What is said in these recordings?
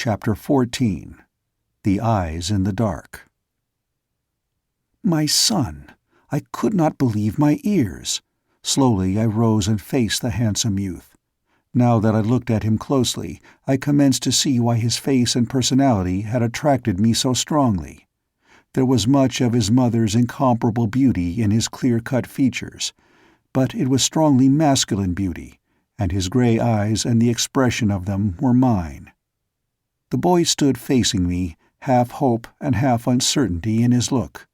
Chapter 14. The Eyes in the Dark. My son! I could not believe my ears. Slowly I rose and faced the handsome youth. Now that I looked at him closely, I commenced to see why his face and personality had attracted me so strongly. There was much of his mother's incomparable beauty in his clear-cut features, but it was strongly masculine beauty, and his gray eyes and the expression of them were mine. The boy stood facing me, half hope and half uncertainty in his look.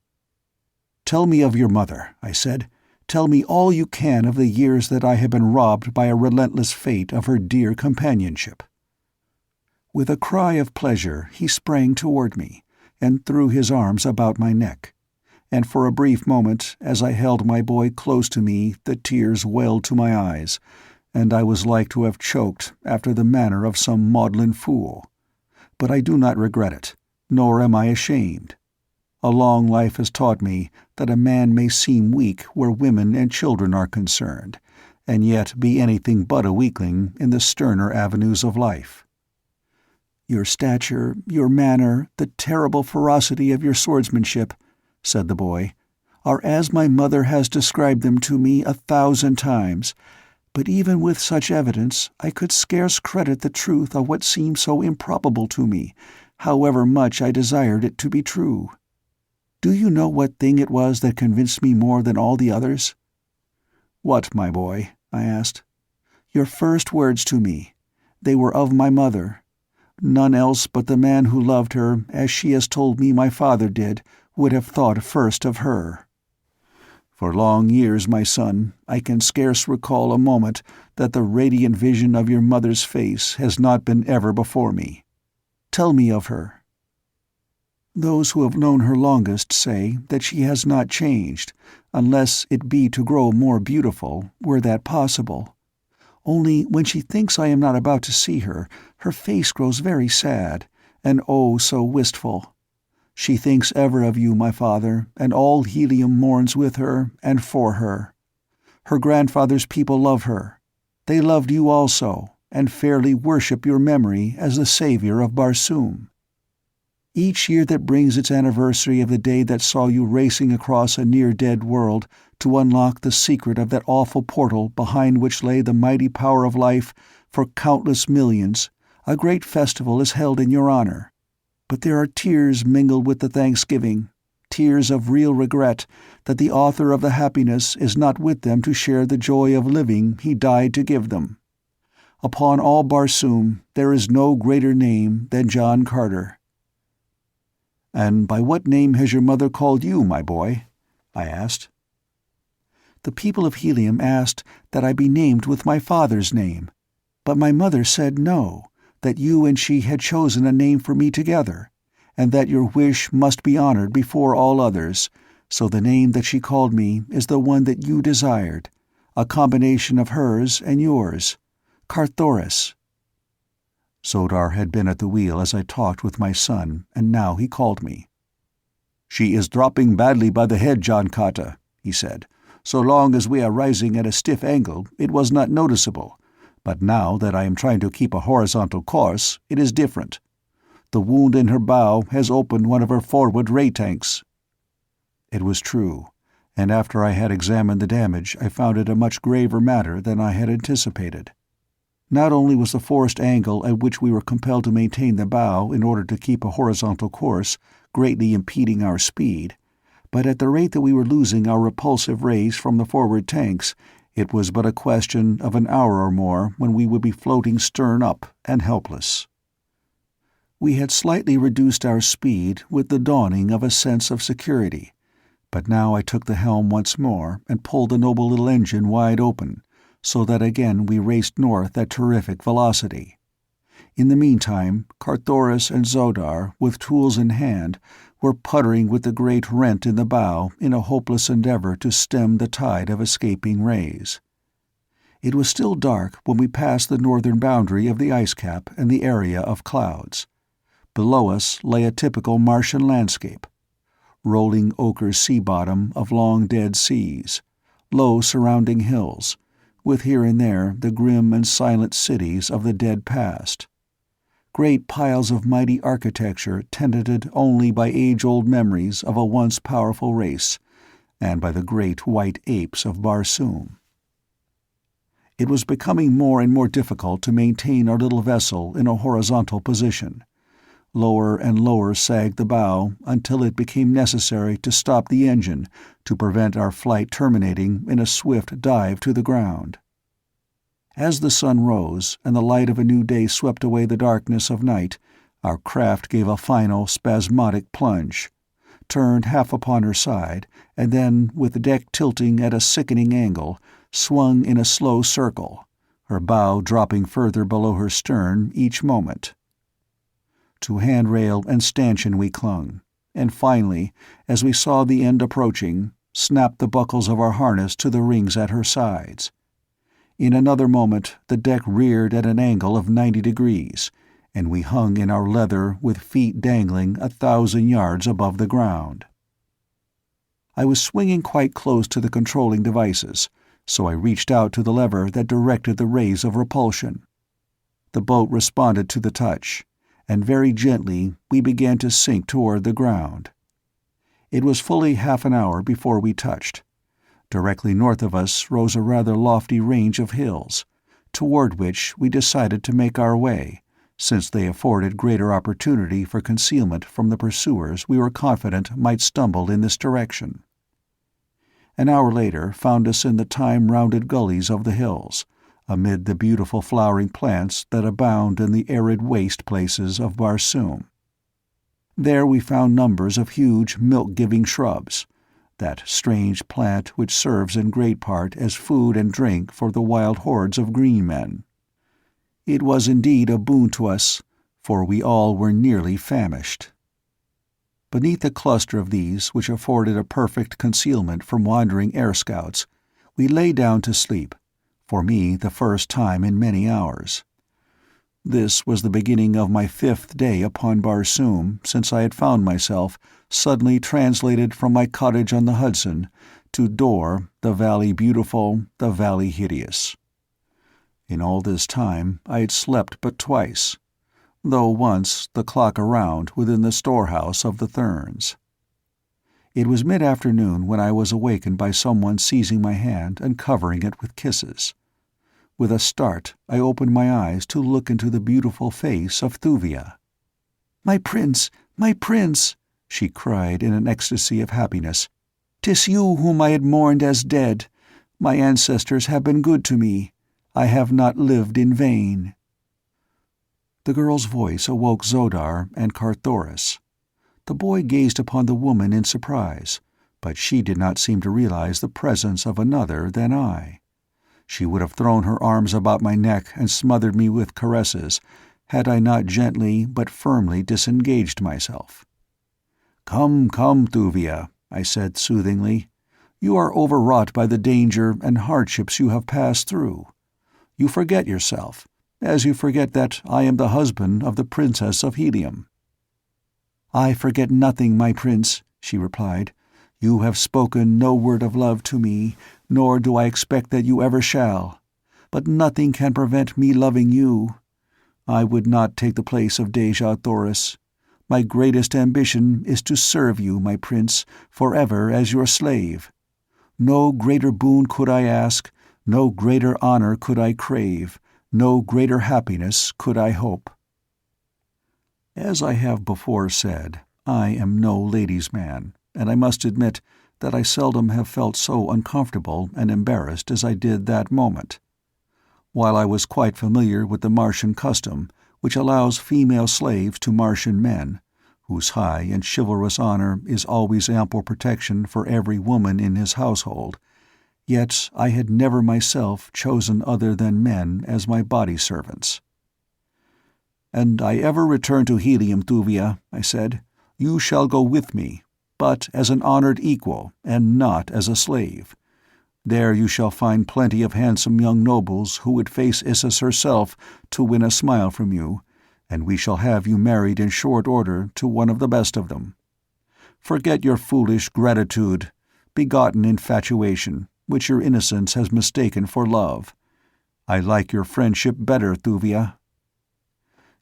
"Tell me of your mother," I said. "Tell me all you can of the years that I have been robbed by a relentless fate of her dear companionship." With a cry of pleasure he sprang toward me, and threw his arms about my neck, and for a brief moment, as I held my boy close to me, the tears welled to my eyes, and I was like to have choked after the manner of some maudlin fool. But I do not regret it, nor am I ashamed. A long life has taught me that a man may seem weak where women and children are concerned, and yet be anything but a weakling in the sterner avenues of life. "Your stature, your manner, the terrible ferocity of your swordsmanship," said the boy, "are as my mother has described them to me 1,000 times. But even with such evidence, I could scarce credit the truth of what seemed so improbable to me, however much I desired it to be true. Do you know what thing it was that convinced me more than all the others?" "What, my boy?" I asked. "Your first words to me. They were of my mother. None else but the man who loved her, as she has told me my father did, would have thought first of her. For long years, my son, I can scarce recall a moment that the radiant vision of your mother's face has not been ever before me. Tell me of her." "Those who have known her longest say that she has not changed, unless it be to grow more beautiful, were that possible. Only when she thinks I am not about to see her, her face grows very sad, and oh so wistful. She thinks ever of you, my father, and all Helium mourns with her and for her. Her grandfather's people love her. They loved you also, and fairly worship your memory as the savior of Barsoom. Each year that brings its anniversary of the day that saw you racing across a near-dead world to unlock the secret of that awful portal behind which lay the mighty power of life for countless millions, a great festival is held in your honor. But there are tears mingled with the thanksgiving, tears of real regret that the author of the happiness is not with them to share the joy of living he died to give them. Upon all Barsoom there is no greater name than John Carter." "And by what name has your mother called you, my boy?" I asked. "The people of Helium asked that I be named with my father's name, but my mother said no, that you and she had chosen a name for me together, and that your wish must be honored before all others, so the name that she called me is the one that you desired, a combination of hers and yours, Carthoris." Sodar had been at the wheel as I talked with my son, and now he called me. "She is dropping badly by the head, John Carter," he said. "So long as we are rising at a stiff angle, it was not noticeable. But now that I am trying to keep a horizontal course, it is different. The wound in her bow has opened one of her forward ray tanks." It was true, and after I had examined the damage I found it a much graver matter than I had anticipated. Not only was the forced angle at which we were compelled to maintain the bow in order to keep a horizontal course greatly impeding our speed, but at the rate that we were losing our repulsive rays from the forward tanks, it was but a question of an hour or more when we would be floating stern up and helpless. We had slightly reduced our speed with the dawning of a sense of security, but now I took the helm once more and pulled the noble little engine wide open, so that again we raced north at terrific velocity. In the meantime, Carthoris and Sodar, with tools in hand, were puttering with the great rent in the bow in a hopeless endeavor to stem the tide of escaping rays. It was still dark when we passed the northern boundary of the ice cap and the area of clouds. Below us lay a typical Martian landscape. Rolling ochre sea bottom of long dead seas, low surrounding hills, with here and there the grim and silent cities of the dead past. great piles of mighty architecture tenanted only by age-old memories of a once powerful race, and by the great white apes of Barsoom. It was becoming more and more difficult to maintain our little vessel in a horizontal position. Lower and lower sagged the bow until it became necessary to stop the engine to prevent our flight terminating in a swift dive to the ground. As the sun rose and the light of a new day swept away the darkness of night, our craft gave a final spasmodic plunge, turned half upon her side, and then, with the deck tilting at a sickening angle, swung in a slow circle, her bow dropping further below her stern each moment. To handrail and stanchion we clung, and finally, as we saw the end approaching, snapped the buckles of our harness to the rings at her sides. In another moment the deck reared at an angle of 90 degrees, and we hung in our leather with feet dangling 1,000 yards above the ground. I was swinging quite close to the controlling devices, so I reached out to the lever that directed the rays of repulsion. The boat responded to the touch, and very gently we began to sink toward the ground. It was fully half an hour before we touched. Directly north of us rose a rather lofty range of hills, toward which we decided to make our way, since they afforded greater opportunity for concealment from the pursuers we were confident might stumble in this direction. An hour later found us in the time-rounded gullies of the hills, amid the beautiful flowering plants that abound in the arid waste places of Barsoom. There we found numbers of huge milk-giving shrubs, that strange plant which serves in great part as food and drink for the wild hordes of green men. It was indeed a boon to us, for we all were nearly famished. Beneath a cluster of these, which afforded a perfect concealment from wandering air scouts, we lay down to sleep, for me the first time in many hours. This was the beginning of my 5th day upon Barsoom since I had found myself suddenly translated from my cottage on the Hudson to Dor, the Valley Beautiful, the Valley Hideous. In all this time I had slept but twice, though once the clock around within the storehouse of the Therns. It was mid-afternoon when I was awakened by someone seizing my hand and covering it with kisses. With a start I opened my eyes to look into the beautiful face of Thuvia. "My prince, my prince!" she cried in an ecstasy of happiness. "'Tis you whom I had mourned as dead. My ancestors have been good to me. I have not lived in vain." The girl's voice awoke Zodar and Carthoris. The boy gazed upon the woman in surprise, but she did not seem to realize the presence of another than I. She would have thrown her arms about my neck and smothered me with caresses, had I not gently but firmly disengaged myself. "Come, come, Thuvia," I said soothingly. "You are overwrought by the danger and hardships you have passed through. You forget yourself, as you forget that I am the husband of the Princess of Helium." "I forget nothing, my prince," she replied. "You have spoken no word of love to me, nor do I expect that you ever shall. But nothing can prevent me loving you. I would not take the place of Dejah Thoris. My greatest ambition is to serve you, my prince, forever as your slave. No greater boon could I ask, no greater honor could I crave, no greater happiness could I hope." As I have before said, I am no ladies' man, and I must admit that I seldom have felt so uncomfortable and embarrassed as I did that moment. While I was quite familiar with the Martian custom, which allows female slaves to Martian men, whose high and chivalrous honor is always ample protection for every woman in his household, yet I had never myself chosen other than men as my body servants. "And I ever return to Helium, Thuvia," I said, "you shall go with me, but as an honored equal, and not as a slave. There you shall find plenty of handsome young nobles who would face Issus herself to win a smile from you, and we shall have you married in short order to one of the best of them. Forget your foolish gratitude, begotten infatuation, which your innocence has mistaken for love. I like your friendship better, Thuvia."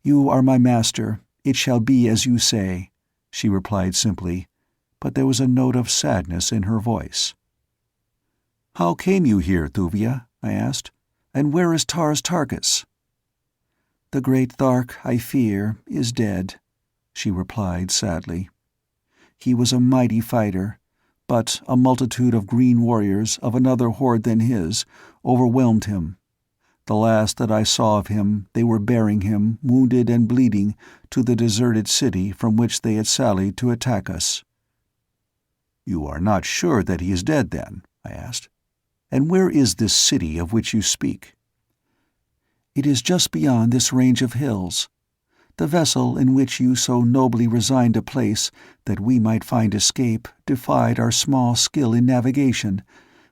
"You are my master. It shall be as you say," she replied simply, but there was a note of sadness in her voice. "How came you here, Thuvia?" I asked. "And where is Tars Tarkas?" "The great Thark, I fear, is dead," she replied sadly. "He was a mighty fighter, but a multitude of green warriors of another horde than his overwhelmed him. The last that I saw of him, they were bearing him, wounded and bleeding, to the deserted city from which they had sallied to attack us." "You are not sure that he is dead, then?" I asked. "And where is this city of which you speak?" "It is just beyond this range of hills. The vessel in which you so nobly resigned a place that we might find escape defied our small skill in navigation,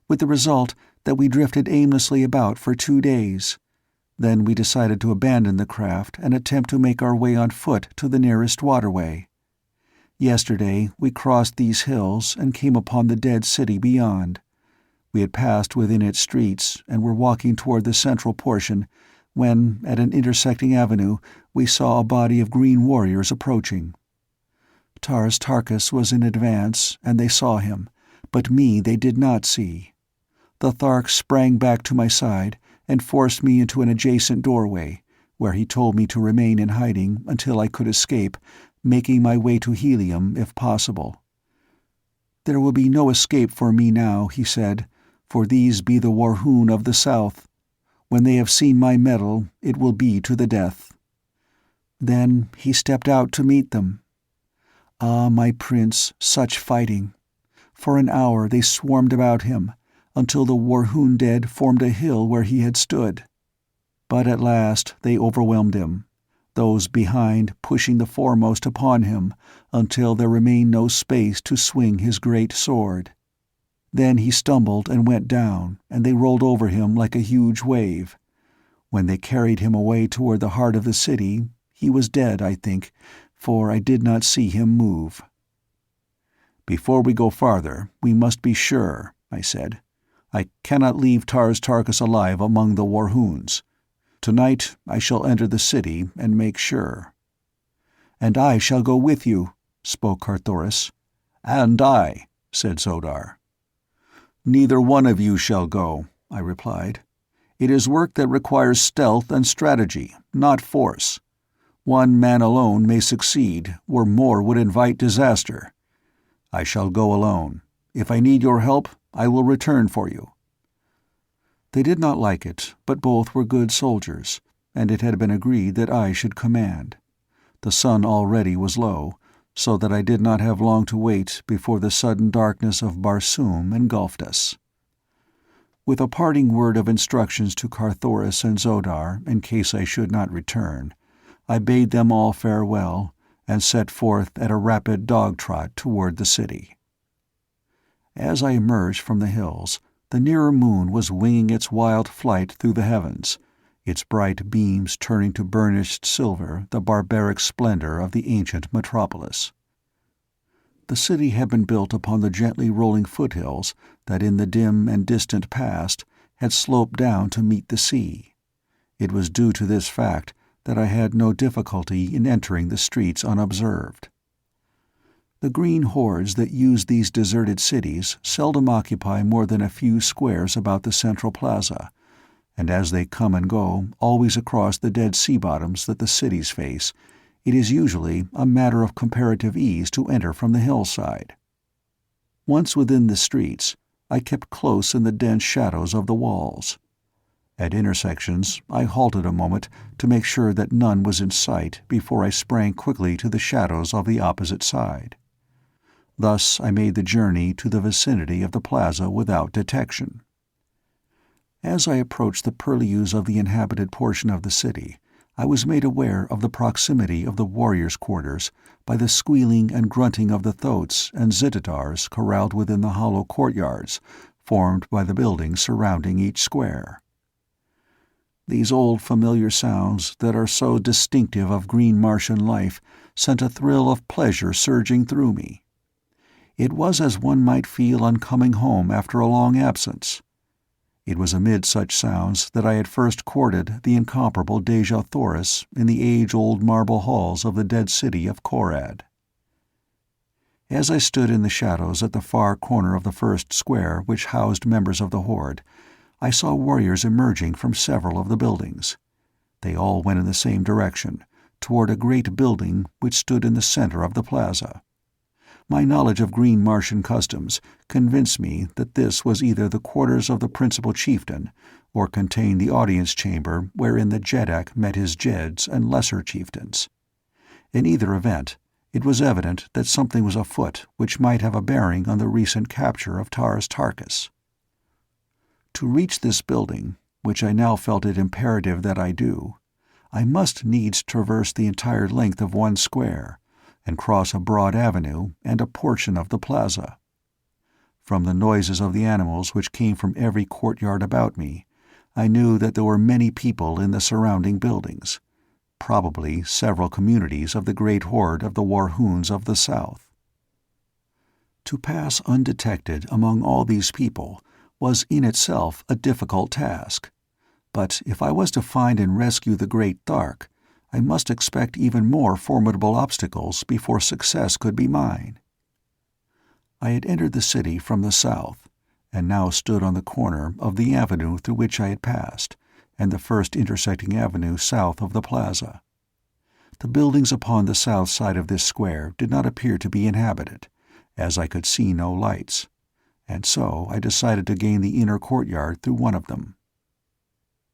with the result that we drifted aimlessly about for 2 days. Then we decided to abandon the craft and attempt to make our way on foot to the nearest waterway. Yesterday we crossed these hills and came upon the dead city beyond. We had passed within its streets and were walking toward the central portion when, at an intersecting avenue, we saw a body of green warriors approaching. Tars Tarkas was in advance, and they saw him, but me they did not see. The Thark sprang back to my side and forced me into an adjacent doorway, where he told me to remain in hiding until I could escape, making my way to Helium if possible. "There will be no escape for me now," he said, "for these be the Warhoon of the South. When they have seen my mettle, it will be to the death." Then he stepped out to meet them. Ah, my prince, such fighting! For an hour they swarmed about him, until the Warhoon dead formed a hill where he had stood. But at last they overwhelmed him, those behind pushing the foremost upon him until there remained no space to swing his great sword. Then he stumbled and went down, and they rolled over him like a huge wave. When they carried him away toward the heart of the city, he was dead, I think, for I did not see him move. "Before we go farther, we must be sure," I said. "I cannot leave Tars Tarkas alive among the Warhoons. Tonight I shall enter the city and make sure." "And I shall go with you," spoke Carthoris. "And I," said Zodar. "Neither one of you shall go," I replied. "It is work that requires stealth and strategy, not force. One man alone may succeed, where more would invite disaster. I shall go alone. If I need your help, I will return for you." They did not like it, but both were good soldiers, and it had been agreed that I should command. The sun already was low, so that I did not have long to wait before the sudden darkness of Barsoom engulfed us. With a parting word of instructions to Carthoris and Zodar in case I should not return, I bade them all farewell and set forth at a rapid dog-trot toward the city. As I emerged from the hills, the nearer moon was winging its wild flight through the heavens, its bright beams turning to burnished silver the barbaric splendor of the ancient metropolis. The city had been built upon the gently rolling foothills that in the dim and distant past had sloped down to meet the sea. It was due to this fact that I had no difficulty in entering the streets unobserved. The green hordes that use these deserted cities seldom occupy more than a few squares about the central plaza, and as they come and go, always across the dead sea bottoms that the cities face, it is usually a matter of comparative ease to enter from the hillside. Once within the streets, I kept close in the dense shadows of the walls. At intersections, I halted a moment to make sure that none was in sight before I sprang quickly to the shadows of the opposite side. Thus I made the journey to the vicinity of the plaza without detection. As I approached the purlieus of the inhabited portion of the city, I was made aware of the proximity of the warriors' quarters by the squealing and grunting of the thoats and zitidars corralled within the hollow courtyards formed by the buildings surrounding each square. These old familiar sounds that are so distinctive of Green Martian life sent a thrill of pleasure surging through me. It was as one might feel on coming home after a long absence. It was amid such sounds that I had first courted the incomparable Dejah Thoris in the age-old marble halls of the dead city of Korad. As I stood in the shadows at the far corner of the first square which housed members of the Horde, I saw warriors emerging from several of the buildings. They all went in the same direction, toward a great building which stood in the center of the plaza. My knowledge of Green Martian customs convinced me that this was either the quarters of the principal chieftain, or contained the audience chamber wherein the Jeddak met his Jeds and lesser chieftains. In either event, it was evident that something was afoot which might have a bearing on the recent capture of Tars Tarkas. To reach this building, which I now felt it imperative that I do, I must needs traverse the entire length of one square, and cross a broad avenue and a portion of the plaza. From the noises of the animals which came from every courtyard about me, I knew that there were many people in the surrounding buildings, probably several communities of the great horde of the Warhoons of the South. To pass undetected among all these people was in itself a difficult task, but if I was to find and rescue the great Thark, I must expect even more formidable obstacles before success could be mine. I had entered the city from the south, and now stood on the corner of the avenue through which I had passed, and the first intersecting avenue south of the plaza. The buildings upon the south side of this square did not appear to be inhabited, as I could see no lights, and so I decided to gain the inner courtyard through one of them.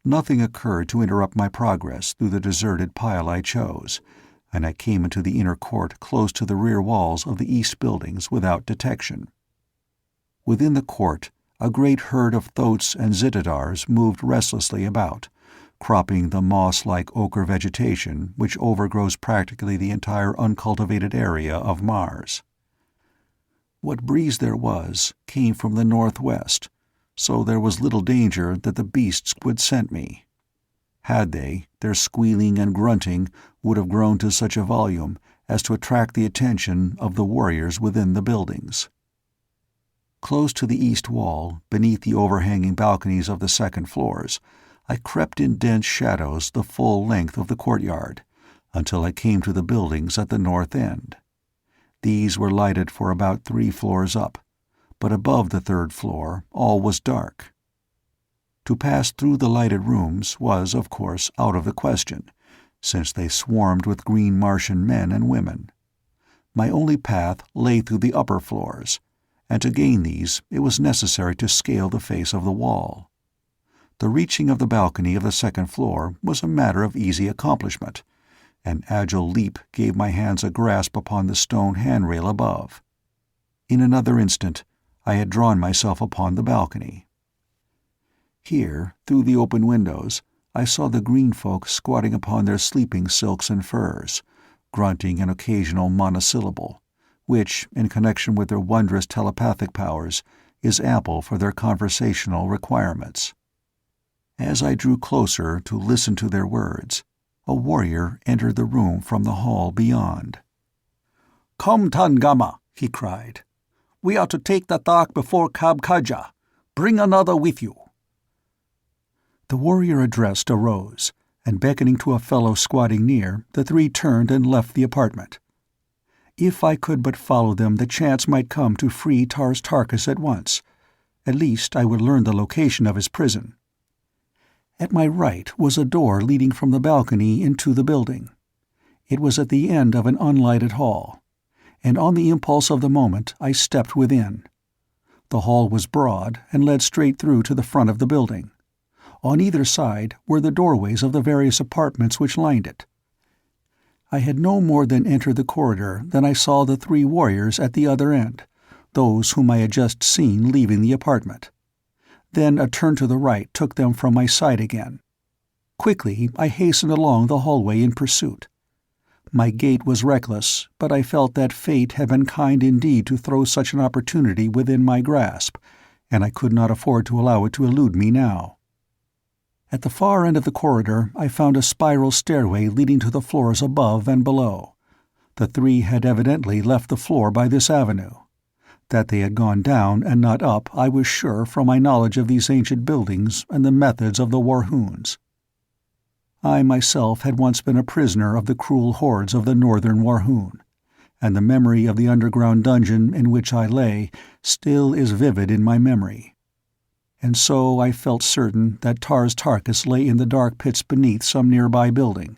Nothing occurred to interrupt my progress through the deserted pile I chose, and I came into the inner court close to the rear walls of the east buildings without detection. Within the court, a great herd of thoats and zitidars moved restlessly about, cropping the moss-like ochre vegetation which overgrows practically the entire uncultivated area of Mars. What breeze there was came from the northwest, so there was little danger that the beasts would scent me. Had they, their squealing and grunting would have grown to such a volume as to attract the attention of the warriors within the buildings. Close to the east wall, beneath the overhanging balconies of the second floors, I crept in dense shadows the full length of the courtyard, until I came to the buildings at the north end. These were lighted for about 3 floors up, but above the 3rd floor all was dark. To pass through the lighted rooms was, of course, out of the question, since they swarmed with Green Martian men and women. My only path lay through the upper floors, and to gain these it was necessary to scale the face of the wall. The reaching of the balcony of the 2nd floor was a matter of easy accomplishment. An agile leap gave my hands a grasp upon the stone handrail above. In another instant I had drawn myself upon the balcony. Here, through the open windows, I saw the green folk squatting upon their sleeping silks and furs, grunting an occasional monosyllable, which, in connection with their wondrous telepathic powers, is ample for their conversational requirements. As I drew closer to listen to their words, a warrior entered the room from the hall beyond. "Come, Tangama," he cried. "We are to take the Thark before Kabkaja. Bring another with you." The warrior addressed arose, and beckoning to a fellow squatting near, the 3 turned and left the apartment. If I could but follow them, the chance might come to free Tars Tarkas at once. At least I would learn the location of his prison. At my right was a door leading from the balcony into the building. It was at the end of an unlighted hall, and on the impulse of the moment I stepped within. The hall was broad and led straight through to the front of the building. On either side were the doorways of the various apartments which lined it. I had no more than entered the corridor than I saw the 3 warriors at the other end, those whom I had just seen leaving the apartment. Then a turn to the right took them from my sight again. Quickly I hastened along the hallway in pursuit. My gait was reckless, but I felt that fate had been kind indeed to throw such an opportunity within my grasp, and I could not afford to allow it to elude me now. At the far end of the corridor I found a spiral stairway leading to the floors above and below. The 3 had evidently left the floor by this avenue. That they had gone down and not up I was sure from my knowledge of these ancient buildings and the methods of the Warhoons. I myself had once been a prisoner of the cruel hordes of the northern Warhoon, and the memory of the underground dungeon in which I lay still is vivid in my memory. And so I felt certain that Tars Tarkas lay in the dark pits beneath some nearby building,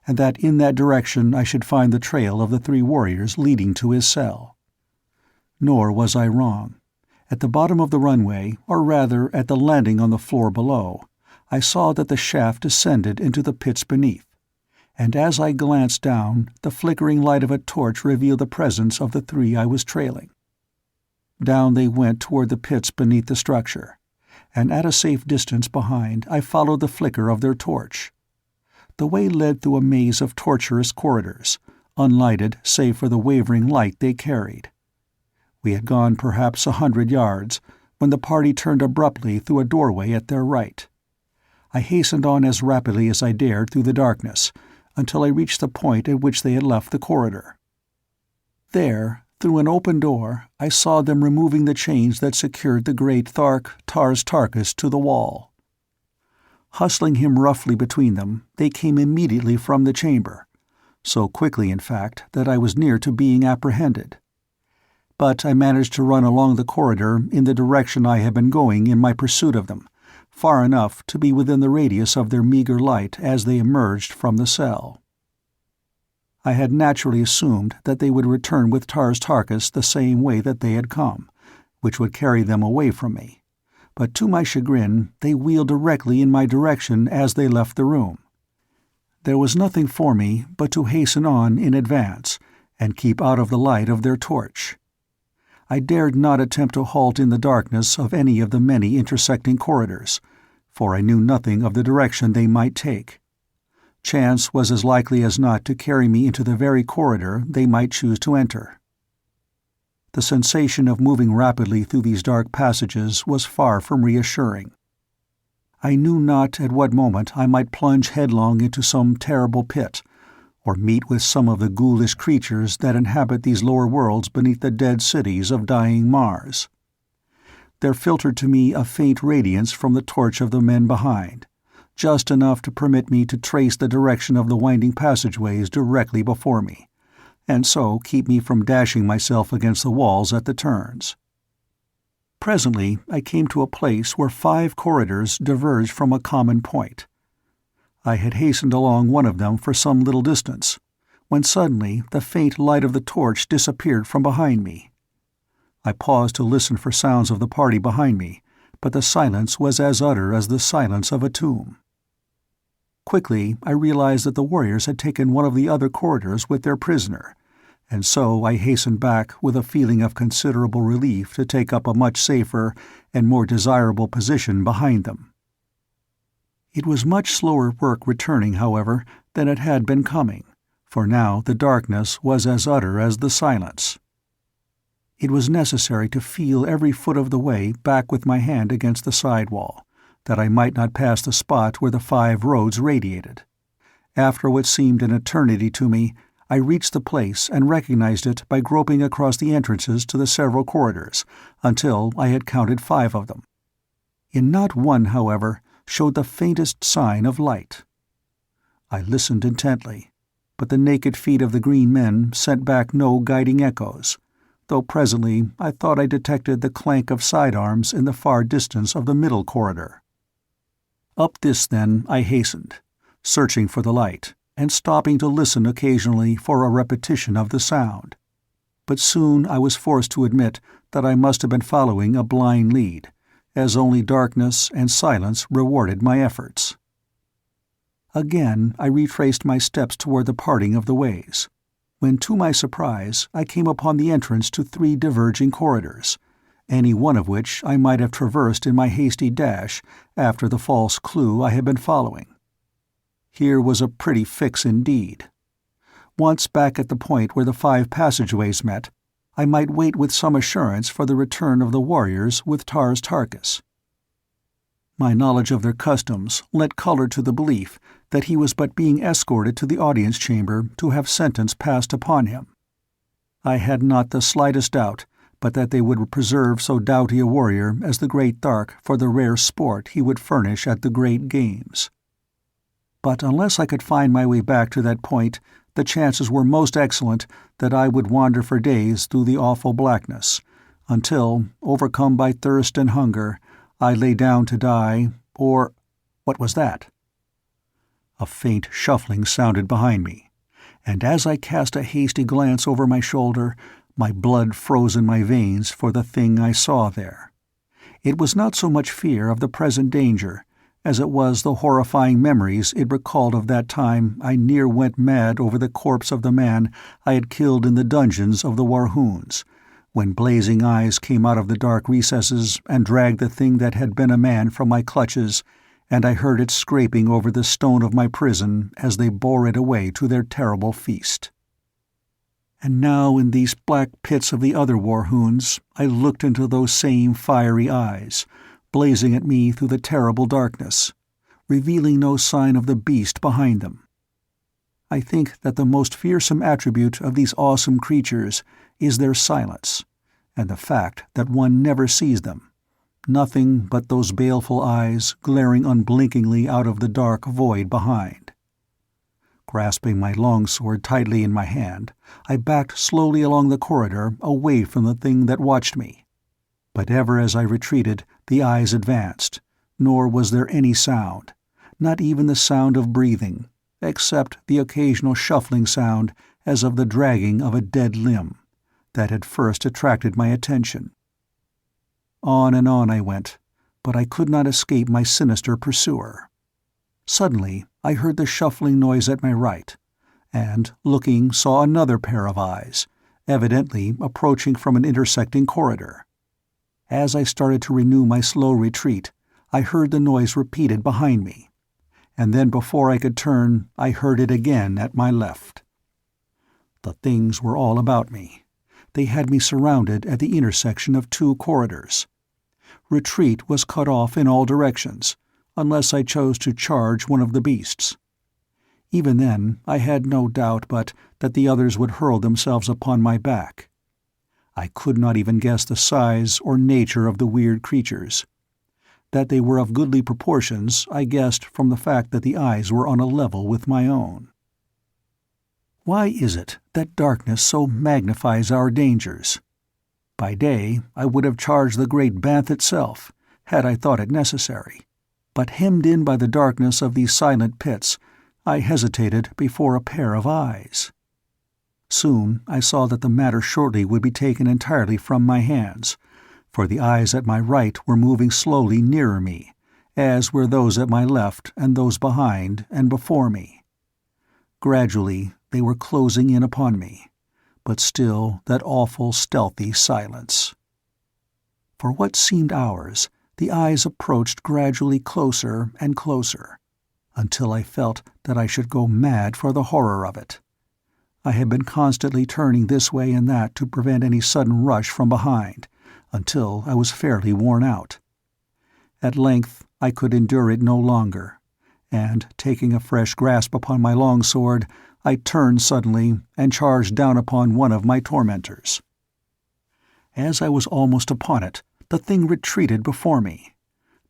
and that in that direction I should find the trail of the three warriors leading to his cell. Nor was I wrong. At the bottom of the runway, or rather at the landing on the floor below, I saw that the shaft descended into the pits beneath, and as I glanced down, the flickering light of a torch revealed the presence of the three I was trailing. Down they went toward the pits beneath the structure, and at a safe distance behind I followed the flicker of their torch. The way led through a maze of tortuous corridors, unlighted save for the wavering light they carried. We had gone perhaps 100 yards, when the party turned abruptly through a doorway at their right. I hastened on as rapidly as I dared through the darkness, until I reached the point at which they had left the corridor. There, through an open door, I saw them removing the chains that secured the great Tars Tarkas to the wall. Hustling him roughly between them, they came immediately from the chamber, so quickly, in fact, that I was near to being apprehended. But I managed to run along the corridor in the direction I had been going in my pursuit of them, far enough to be within the radius of their meager light as they emerged from the cell. I had naturally assumed that they would return with Tars Tarkas the same way that they had come, which would carry them away from me, but to my chagrin they wheeled directly in my direction as they left the room. There was nothing for me but to hasten on in advance and keep out of the light of their torch. I dared not attempt to halt in the darkness of any of the many intersecting corridors, for I knew nothing of the direction they might take. Chance was as likely as not to carry me into the very corridor they might choose to enter. The sensation of moving rapidly through these dark passages was far from reassuring. I knew not at what moment I might plunge headlong into some terrible pit, or meet with some of the ghoulish creatures that inhabit these lower worlds beneath the dead cities of dying Mars. There filtered to me a faint radiance from the torch of the men behind, just enough to permit me to trace the direction of the winding passageways directly before me, and so keep me from dashing myself against the walls at the turns. Presently I came to a place where 5 corridors diverged from a common point. I had hastened along one of them for some little distance, when suddenly the faint light of the torch disappeared from behind me. I paused to listen for sounds of the party behind me, but the silence was as utter as the silence of a tomb. Quickly I realized that the warriors had taken one of the other corridors with their prisoner, and so I hastened back with a feeling of considerable relief to take up a much safer and more desirable position behind them. It was much slower work returning, however, than it had been coming, for now the darkness was as utter as the silence. It was necessary to feel every foot of the way back with my hand against the side wall, that I might not pass the spot where the 5 roads radiated. After what seemed an eternity to me, I reached the place and recognized it by groping across the entrances to the several corridors, until I had counted 5 of them. In not one, however, showed the faintest sign of light. I listened intently, but the naked feet of the green men sent back no guiding echoes, though presently I thought I detected the clank of sidearms in the far distance of the middle corridor. Up this, then, I hastened, searching for the light, and stopping to listen occasionally for a repetition of the sound. But soon I was forced to admit that I must have been following a blind lead, as only darkness and silence rewarded my efforts. Again I retraced my steps toward the parting of the ways, when to my surprise I came upon the entrance to 3 diverging corridors, any one of which I might have traversed in my hasty dash after the false clue I had been following. Here was a pretty fix indeed. Once back at the point where the 5 passageways met, I might wait with some assurance for the return of the warriors with Tars Tarkas. My knowledge of their customs lent color to the belief that he was but being escorted to the audience chamber to have sentence passed upon him. I had not the slightest doubt but that they would preserve so doughty a warrior as the Great Thark for the rare sport he would furnish at the great games. But unless I could find my way back to that point, the chances were most excellent that I would wander for days through the awful blackness, until, overcome by thirst and hunger, I lay down to die, or— what was that? A faint shuffling sounded behind me, and as I cast a hasty glance over my shoulder, my blood froze in my veins for the thing I saw there. It was not so much fear of the present danger as it was the horrifying memories it recalled of that time I near went mad over the corpse of the man I had killed in the dungeons of the Warhoons, when blazing eyes came out of the dark recesses and dragged the thing that had been a man from my clutches, and I heard it scraping over the stone of my prison as they bore it away to their terrible feast. And now in these black pits of the other Warhoons I looked into those same fiery eyes, blazing at me through the terrible darkness, revealing no sign of the beast behind them. I think that the most fearsome attribute of these awesome creatures is their silence, and the fact that one never sees them, nothing but those baleful eyes glaring unblinkingly out of the dark void behind. Grasping my longsword tightly in my hand, I backed slowly along the corridor away from the thing that watched me. But ever as I retreated, the eyes advanced, nor was there any sound, not even the sound of breathing, except the occasional shuffling sound as of the dragging of a dead limb, that had first attracted my attention. On and on I went, but I could not escape my sinister pursuer. Suddenly I heard the shuffling noise at my right, and, looking, saw another pair of eyes, evidently approaching from an intersecting corridor. As I started to renew my slow retreat, I heard the noise repeated behind me, and then before I could turn, I heard it again at my left. The things were all about me. They had me surrounded at the intersection of two corridors. Retreat was cut off in all directions, unless I chose to charge one of the beasts. Even then, I had no doubt but that the others would hurl themselves upon my back. I could not even guess the size or nature of the weird creatures. That they were of goodly proportions I guessed from the fact that the eyes were on a level with my own. Why is it that darkness so magnifies our dangers? By day I would have charged the great Banth itself, had I thought it necessary, but hemmed in by the darkness of these silent pits, I hesitated before a pair of eyes. Soon I saw that the matter shortly would be taken entirely from my hands, for the eyes at my right were moving slowly nearer me, as were those at my left and those behind and before me. Gradually they were closing in upon me, but still that awful stealthy silence. For what seemed hours, the eyes approached gradually closer and closer, until I felt that I should go mad for the horror of it. I had been constantly turning this way and that to prevent any sudden rush from behind, until I was fairly worn out. At length I could endure it no longer, and, taking a fresh grasp upon my longsword, I turned suddenly and charged down upon one of my tormentors. As I was almost upon it, the thing retreated before me,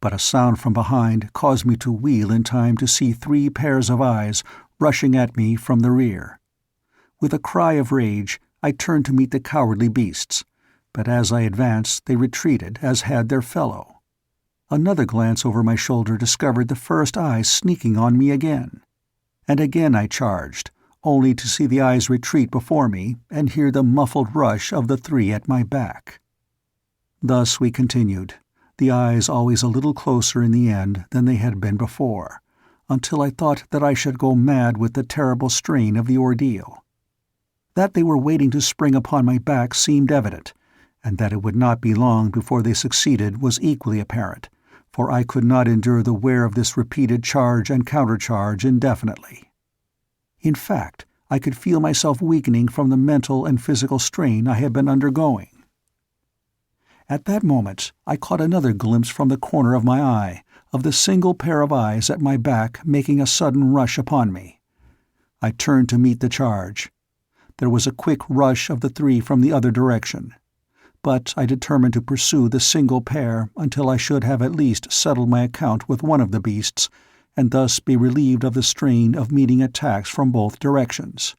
but a sound from behind caused me to wheel in time to see 3 pairs of eyes rushing at me from the rear. With a cry of rage, I turned to meet the cowardly beasts, but as I advanced they retreated as had their fellow. Another glance over my shoulder discovered the first eyes sneaking on me again, and again I charged, only to see the eyes retreat before me and hear the muffled rush of the 3 at my back. Thus we continued, the eyes always a little closer in the end than they had been before, until I thought that I should go mad with the terrible strain of the ordeal. That they were waiting to spring upon my back seemed evident, and that it would not be long before they succeeded was equally apparent, for I could not endure the wear of this repeated charge and countercharge indefinitely. In fact, I could feel myself weakening from the mental and physical strain I had been undergoing. At that moment I caught another glimpse from the corner of my eye of the single pair of eyes at my back making a sudden rush upon me. I turned to meet the charge. There was a quick rush of the 3 from the other direction, but I determined to pursue the single pair until I should have at least settled my account with one of the beasts, and thus be relieved of the strain of meeting attacks from both directions.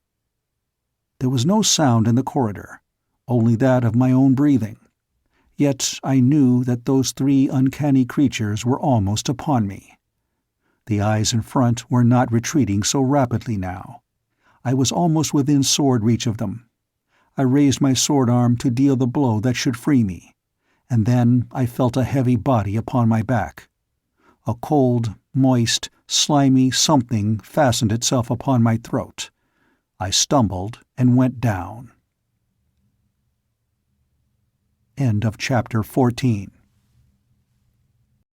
There was no sound in the corridor, only that of my own breathing. Yet I knew that those three uncanny creatures were almost upon me. The eyes in front were not retreating so rapidly now. I was almost within sword reach of them. I raised my sword arm to deal the blow that should free me, and then I felt a heavy body upon my back. A cold, moist, slimy something fastened itself upon my throat. I stumbled and went down. End of chapter 14.